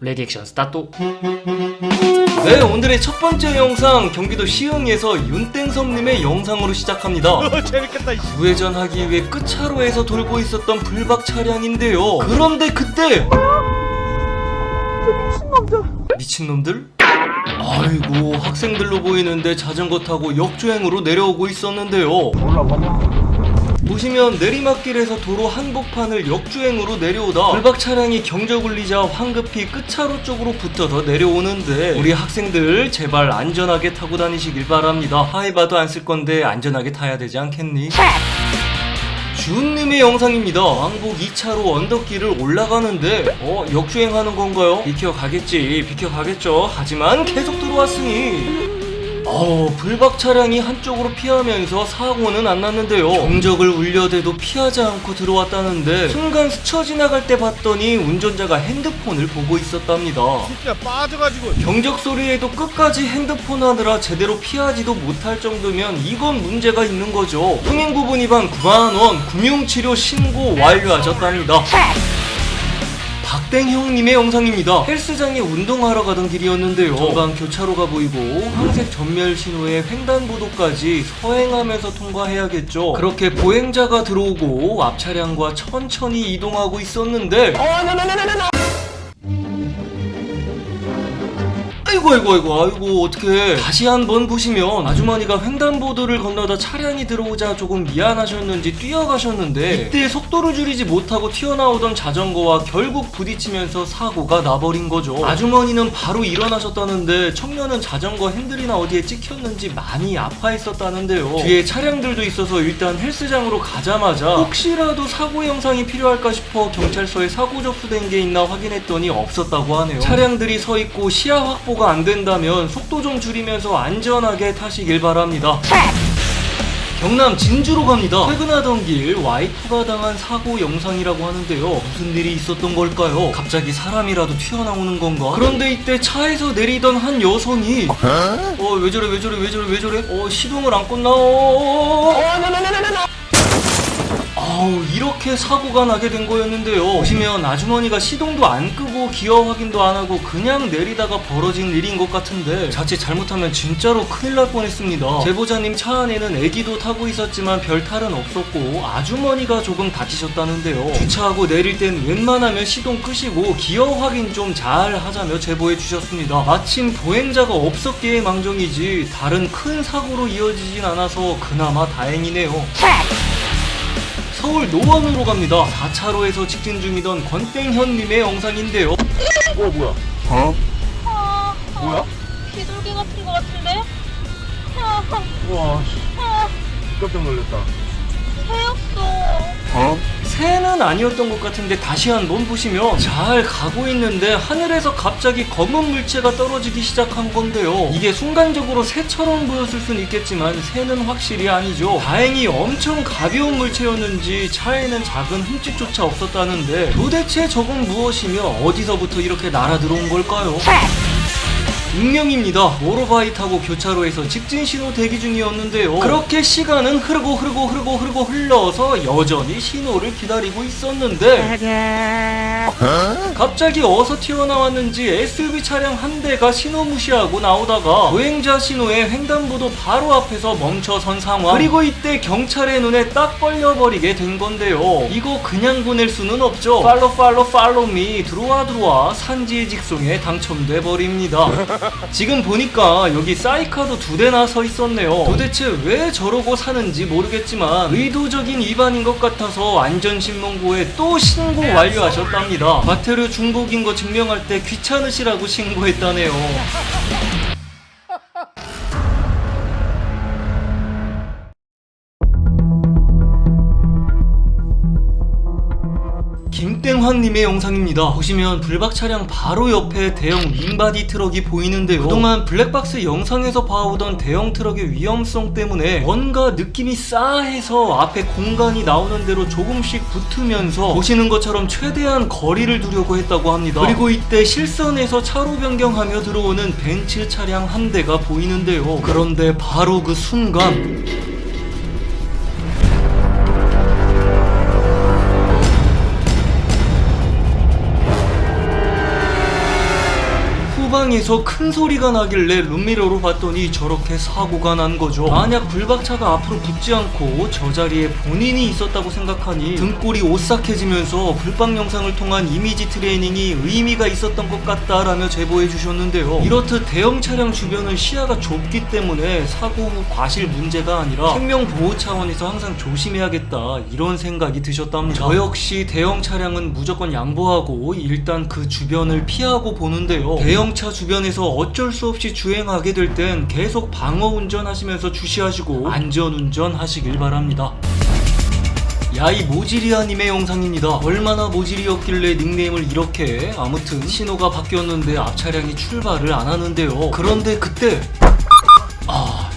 레디액션 스타트. 네, 오늘의 첫 번째 영상 경기도 시흥에서 윤땡섬님의 영상으로 시작합니다. 재밌겠다. 우회전하기 위해 끝차로에서 돌고 있었던 불박 차량인데요. 그런데 그때 미친놈들? 아이고, 학생들로 보이는데 자전거 타고 역주행으로 내려오고 있었는데요. 보시면 내리막길에서 도로 한복판을 역주행으로 내려오다 불박 차량이 경적 울리자 황급히 끝차로 쪽으로 붙어서 내려오는데, 우리 학생들 제발 안전하게 타고 다니시길 바랍니다. 하이바도 안 쓸 건데 안전하게 타야 되지 않겠니? 주은님의 영상입니다. 왕복 2차로 언덕길을 올라가는데 역주행하는 건가요? 비켜가겠지, 비켜가겠죠. 하지만 계속 들어왔으니 불박 차량이 한쪽으로 피하면서 사고는 안 났는데요. 경적을 울려대도 피하지 않고 들어왔다는데, 순간 스쳐 지나갈 때 봤더니 운전자가 핸드폰을 보고 있었답니다. 새끼가 빠져가지고. 경적 소리에도 끝까지 핸드폰 하느라 제대로 피하지도 못할 정도면 이건 문제가 있는 거죠. 흥행부분 위반 9만원, 금융치료 신고 완료하셨답니다. 박땡형님의 영상입니다. 헬스장에 운동하러 가던 길이었는데요. 전방 교차로가 보이고 황색 전멸 신호에 횡단보도까지 서행하면서 통과해야겠죠. 그렇게 보행자가 들어오고 앞 차량과 천천히 이동하고 있었는데, 아이고 어떡해. 다시 한번 보시면 아주머니가 횡단보도를 건너다 차량이 들어오자 조금 미안하셨는지 뛰어가셨는데, 이때 속도를 줄이지 못하고 튀어나오던 자전거와 결국 부딪히면서 사고가 나버린 거죠. 아주머니는 바로 일어나셨다는데 청년은 자전거 핸들이나 어디에 찍혔는지 많이 아파했었다는데요. 뒤에 차량들도 있어서 일단 헬스장으로 가자마자 혹시라도 사고 영상이 필요할까 싶어 경찰서에 사고 접수된 게 있나 확인했더니 없었다고 하네요. 차량들이 서 있고 시야 확보가 안 된다면 속도 좀 줄이면서 안전하게 타시길 바랍니다. 경남 진주로 갑니다. 퇴근하던 길 와이프가 당한 사고 영상이라고 하는데요. 무슨 일이 있었던 걸까요? 갑자기 사람이라도 튀어나오는 건가? 그런데 이때 차에서 내리던 한 여성이 왜 저래? 시동을 안 껐나? 이렇게 사고가 나게 된 거였는데요. 보시면 아주머니가 시동도 안 끄고 기어 확인도 안 하고 그냥 내리다가 벌어진 일인 것 같은데, 자칫 잘못하면 진짜로 큰일 날 뻔했습니다. 제보자님 차 안에는 애기도 타고 있었지만 별 탈은 없었고 아주머니가 조금 다치셨다는데요. 주차하고 내릴 땐 웬만하면 시동 끄시고 기어 확인 좀 잘 하자며 제보해 주셨습니다. 마침 보행자가 없었기에 망정이지 다른 큰 사고로 이어지진 않아서 그나마 다행이네요. 서울 노원으로 갑니다. 4차로에서 직진 중이던 권땡현님의 영상인데요. 뭐야? 뭐야? 비둘기 같은 거 같은데? 우와, 깜짝 놀랐다. 새였어. 새는 아니었던 것 같은데 다시 한번 보시면 잘 가고 있는데 하늘에서 갑자기 검은 물체가 떨어지기 시작한 건데요. 이게 순간적으로 새처럼 보였을 순 있겠지만 새는 확실히 아니죠. 다행히 엄청 가벼운 물체였는지 차에는 작은 흠집조차 없었다는데, 도대체 저건 무엇이며 어디서부터 이렇게 날아 들어온 걸까요? 익명입니다. 오토바이 타고 교차로에서 직진 신호 대기 중이었는데요. 그렇게 시간은 흐르고 흘러서 여전히 신호를 기다리고 있었는데, 갑자기 어디서 튀어나왔는지 SUV 차량 한 대가 신호 무시하고 나오다가 보행자 신호에 횡단보도 바로 앞에서 멈춰선 상황. 그리고 이때 경찰의 눈에 딱 걸려버리게 된 건데요. 이거 그냥 보낼 수는 없죠. 팔로우 미, 들어와 산지의 직송에 당첨돼 버립니다. 지금 보니까 여기 사이카도 2대나 서 있었네요. 도대체 왜 저러고 사는지 모르겠지만 의도적인 위반인 것 같아서 안전신문고에 또 신고 완료하셨답니다. 과태료 중복인 거 증명할 때 귀찮으시라고 신고했다네요. 김땡환님의 영상입니다. 보시면 불박 차량 바로 옆에 대형 윙바디 트럭이 보이는데요. 그동안 블랙박스 영상에서 봐오던 대형 트럭의 위험성 때문에 뭔가 느낌이 싸해서 앞에 공간이 나오는 대로 조금씩 붙으면서 보시는 것처럼 최대한 거리를 두려고 했다고 합니다. 그리고 이때 실선에서 차로 변경하며 들어오는 벤츠 차량 한 대가 보이는데요. 그런데 바로 그 순간 후방에서 큰 소리가 나길래 룸미러로 봤더니 저렇게 사고가 난 거죠. 만약 불박차가 앞으로 붙지 않고 저 자리에 본인이 있었다고 생각하니 등골이 오싹해지면서 불박 영상을 통한 이미지 트레이닝이 의미가 있었던 것 같다라며 제보해 주셨는데요. 이렇듯 대형 차량 주변은 시야가 좁기 때문에 사고 후 과실 문제가 아니라 생명 보호 차원에서 항상 조심해야겠다 이런 생각이 드셨답니다. 저 역시 대형 차량은 무조건 양보하고 일단 그 주변을 피하고 보는데요. 대형차 주변에서 어쩔 수 없이 주행하게 될 땐 계속 방어 운전하시면서 주시하시고 안전 운전하시길 바랍니다. 야이 모지리아님의 영상입니다. 얼마나 모지리였길래 닉네임을 이렇게. 아무튼 신호가 바뀌었는데 앞 차량이 출발을 안 하는데요. 그런데 그때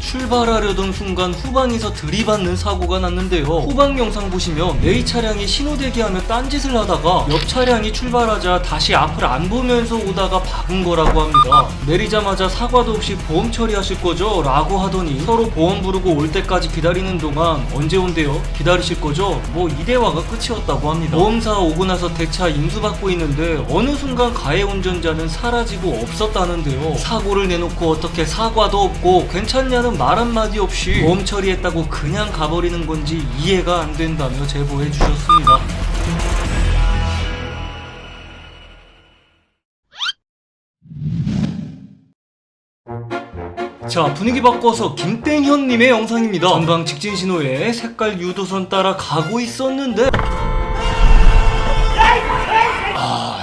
출발하려던 순간 후방에서 들이받는 사고가 났는데요. 후방 영상 보시면 A 차량이 신호 대기하며 딴짓을 하다가 옆 차량이 출발하자 다시 앞을 안 보면서 오다가 박은 거라고 합니다. 내리자마자 사과도 없이 보험 처리하실 거죠? 라고 하더니 서로 보험 부르고 올 때까지 기다리는 동안 언제 온대요? 기다리실 거죠? 뭐 이 대화가 끝이었다고 합니다. 보험사 오고 나서 대차 인수받고 있는데 어느 순간 가해 운전자는 사라지고 없었다는데요. 사고를 내놓고 어떻게 사과도 없고 괜찮냐는 말 한마디 없이 보험 처리했다고 그냥 가버리는 건지 이해가 안 된다며 제보해 주셨습니다. 자, 분위기 바꿔서 김땡현님의 영상입니다. 전방 직진 신호에 색깔 유도선 따라 가고 있었는데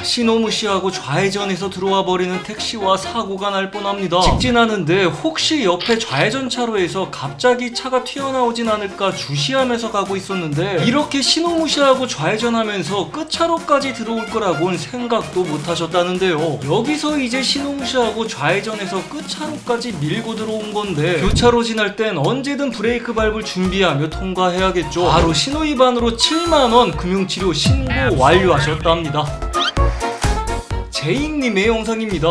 신호 무시하고 좌회전해서 들어와 버리는 택시와 사고가 날 뻔합니다. 직진하는데 혹시 옆에 좌회전 차로에서 갑자기 차가 튀어나오진 않을까 주시하면서 가고 있었는데 이렇게 신호 무시하고 좌회전하면서 끝차로까지 들어올 거라고는 생각도 못 하셨다는데요. 여기서 이제 신호 무시하고 좌회전해서 끝차로까지 밀고 들어온 건데 교차로 지날 땐 언제든 브레이크 밟을 준비하며 통과해야겠죠. 바로 신호 위반으로 7만원 금융치료 신고 완료하셨답니다. 제잉님의 영상입니다.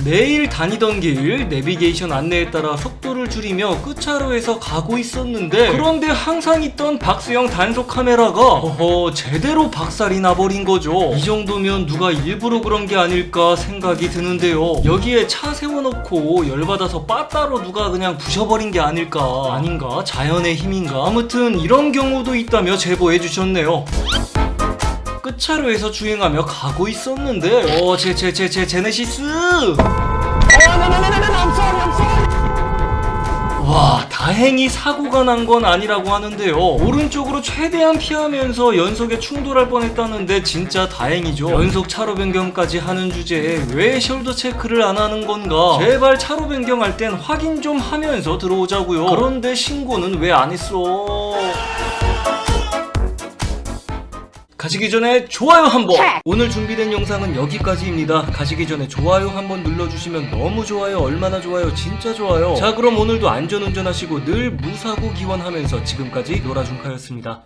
매일 다니던 길 내비게이션 안내에 따라 속도를 줄이며 끝차로에서 가고 있었는데 그런데 항상 있던 박스형 단속 카메라가 제대로 박살이 나버린 거죠. 이 정도면 누가 일부러 그런 게 아닐까 생각이 드는데요. 여기에 차 세워놓고 열받아서 빠따로 누가 그냥 부셔버린 게 아닌가 자연의 힘인가 아무튼 이런 경우도 있다며 제보해 주셨네요. 끝차로에서 주행하며 가고 있었는데 제네시스 와, 다행히 사고가 난 건 아니라고 하는데요. 오른쪽으로 최대한 피하면서 연속에 충돌할 뻔했다는데 진짜 다행이죠. 연속 차로 변경까지 하는 주제에 왜 숄더 체크를 안 하는 건가? 제발 차로 변경할 땐 확인 좀 하면서 들어오자고요. 그런데 신고는 왜 안 했어? 가시기 전에 좋아요 한번! 오늘 준비된 영상은 여기까지입니다. 가시기 전에 좋아요 한번 눌러주시면 너무 좋아요. 얼마나 좋아요. 진짜 좋아요. 자, 그럼 오늘도 안전운전하시고 늘 무사고 기원하면서 지금까지 노라준카였습니다.